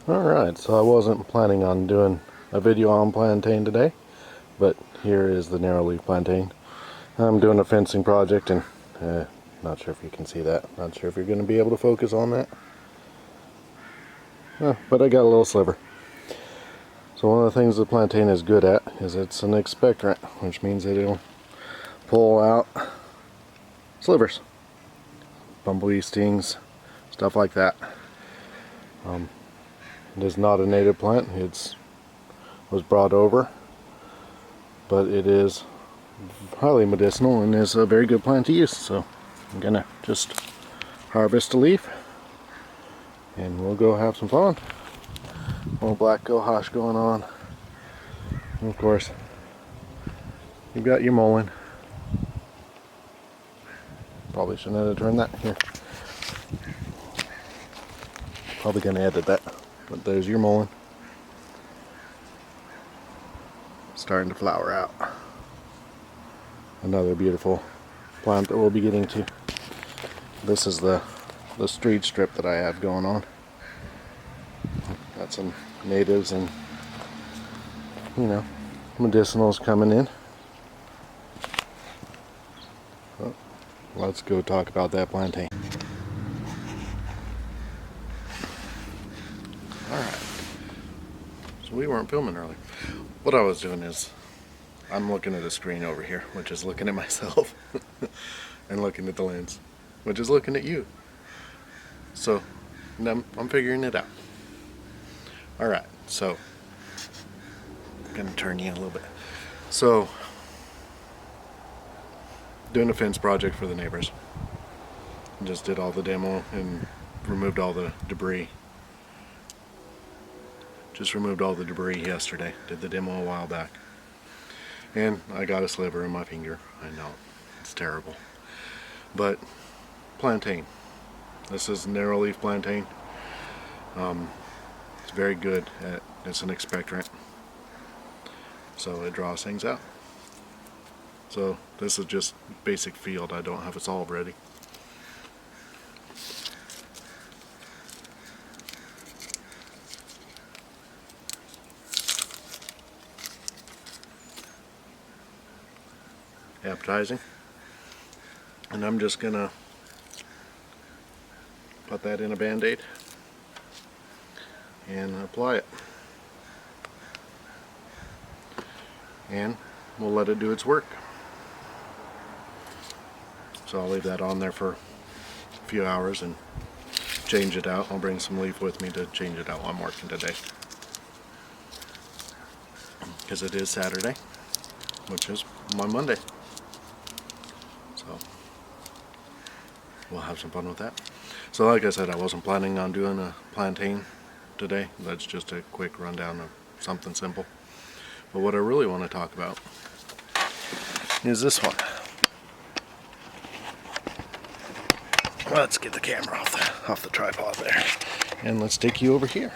Alright, so I wasn't planning on doing a video on plantain today, but here is the narrow leaf plantain. I'm doing a fencing project and not sure if you can see that. Not sure if you're going to be able to focus on that. But I got a little sliver. So one of the things the plantain is good at is it's an expectorant, which means that it'll pull out slivers, bumblebee stings, stuff like that. It is not a native plant. Was brought over, but it is highly medicinal and is a very good plant to use. So I'm gonna just harvest a leaf and we'll go have some fun. A little black gohash going on. And of course, you've got your mullein. Probably shouldn't have turned that here. Probably gonna edit that, but there's your mullein. Starting to flower out. Another beautiful plant that we'll be getting to. This is the street strip that I have going on. Got some natives and, medicinals coming in. So, let's go talk about that plantain. Alright. So we weren't filming earlier. What I was doing is I'm looking at a screen over here, which is looking at myself, and looking at the lens, which is looking at you. So I'm figuring it out. Alright, so I'm going to turn you a little bit. So, doing a fence project for the neighbors. Just did all the demo and removed all the debris. Just removed all the debris yesterday. Did the demo a while back. And I got a sliver in my finger. I know, it's terrible. But plantain. This is narrow leaf plantain. It's very good. It's an expectorant. So it draws things out. So this is just basic field. I don't have it all ready. Appetizing, and I'm just gonna put that in a band-aid and apply it, and we'll let it do its work. So I'll leave that on there for a few hours and change it out. I'll bring some leaf with me to change it out while I'm working today, because it is Saturday, which is my Monday. So we'll have some fun with that. So like I said, I wasn't planning on doing a plantain today. That's just a quick rundown of something simple. But what I really want to talk about is this one. Let's get the camera off the tripod there, and let's take you over here.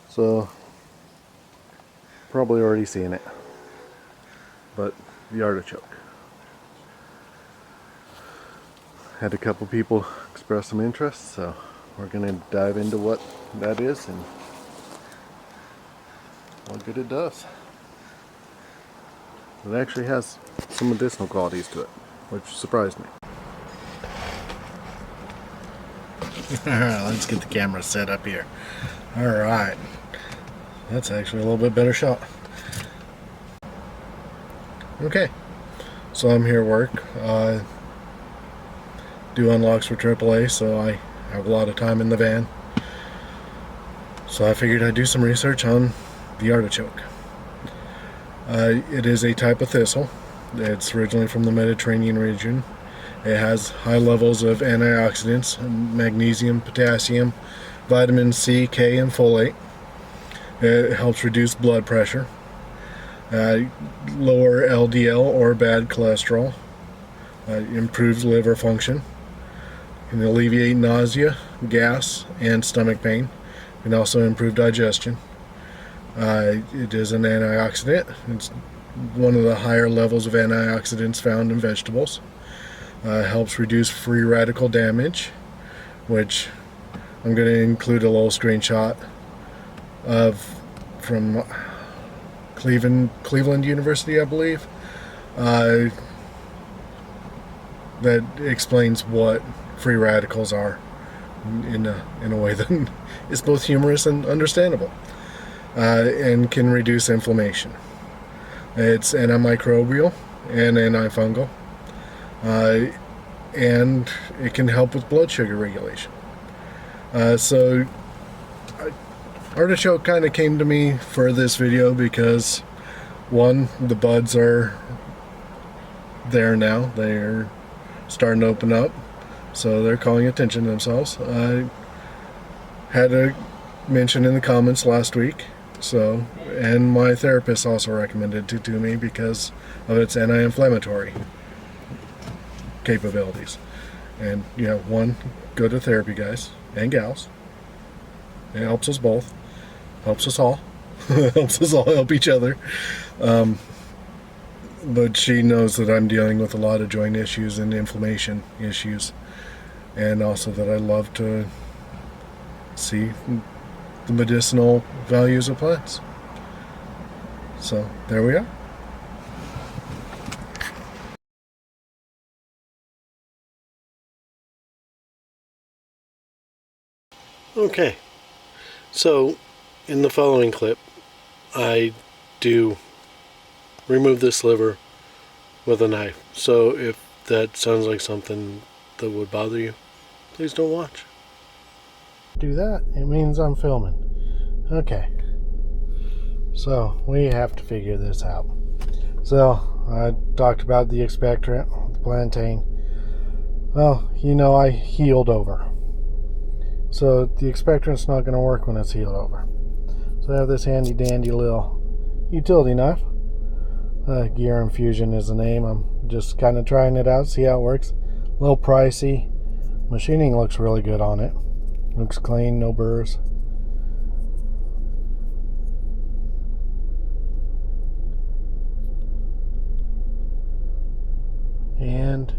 So probably already seen it, but the artichoke. Had a couple people express some interest, so we're going to dive into what that is and what good it does. It actually has some medicinal qualities to it, which surprised me. Alright, let's get the camera set up here. Alright. That's actually a little bit better shot. Okay, so I'm here at work. Do unlocks for AAA, so I have a lot of time in the van. So I figured I'd do some research on the artichoke. It is a type of thistle. It's originally from the Mediterranean region. It has high levels of antioxidants, magnesium, potassium, vitamin C, K, and folate. It helps reduce blood pressure, lower LDL or bad cholesterol, improves liver function, can alleviate nausea, gas, and stomach pain, and also improve digestion. It is an antioxidant. It's one of the higher levels of antioxidants found in vegetables. Helps reduce free radical damage, which I'm going to include a little screenshot of from Cleveland University, I believe, that explains what free radicals are in a way that is both humorous and understandable, and can reduce inflammation. It's antimicrobial and antifungal, and it can help with blood sugar regulation. So artichoke kind of came to me for this video because, one, the buds are there now. They're starting to open up, so they're calling attention to themselves. I had a mention in the comments last week, and my therapist also recommended it to me because of its anti-inflammatory capabilities. And one, go to therapy, guys and gals. It helps us both, helps us all. Helps us all help each other. But she knows that I'm dealing with a lot of joint issues and inflammation issues, and also that I love to see the medicinal values of plants. So there we are. Okay, so in the following clip, I do remove this liver with a knife. So if that sounds like something that would bother you, please don't watch. Do that, it means I'm filming. Okay, so we have to figure this out. So I talked about the expectorant, the plantain. Well, I healed over. So the expectorant's not going to work when it's healed over. So I have this handy dandy little utility knife. Gear Infusion is the name. I'm just kind of trying it out, see how it works. A little pricey. Machining looks really good on it. Looks clean, no burrs. And,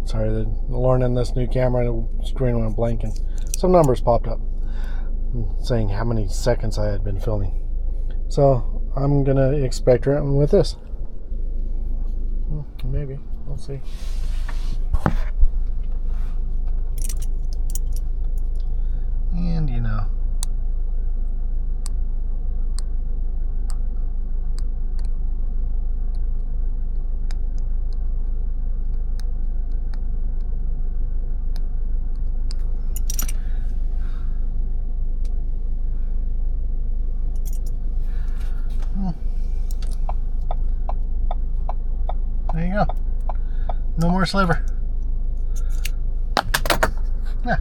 sorry, learning this new camera, the screen went blanking. Some numbers popped up saying how many seconds I had been filming. So I'm gonna expectorant with this. Maybe, we'll see. And there you go. No more sliver. Yeah.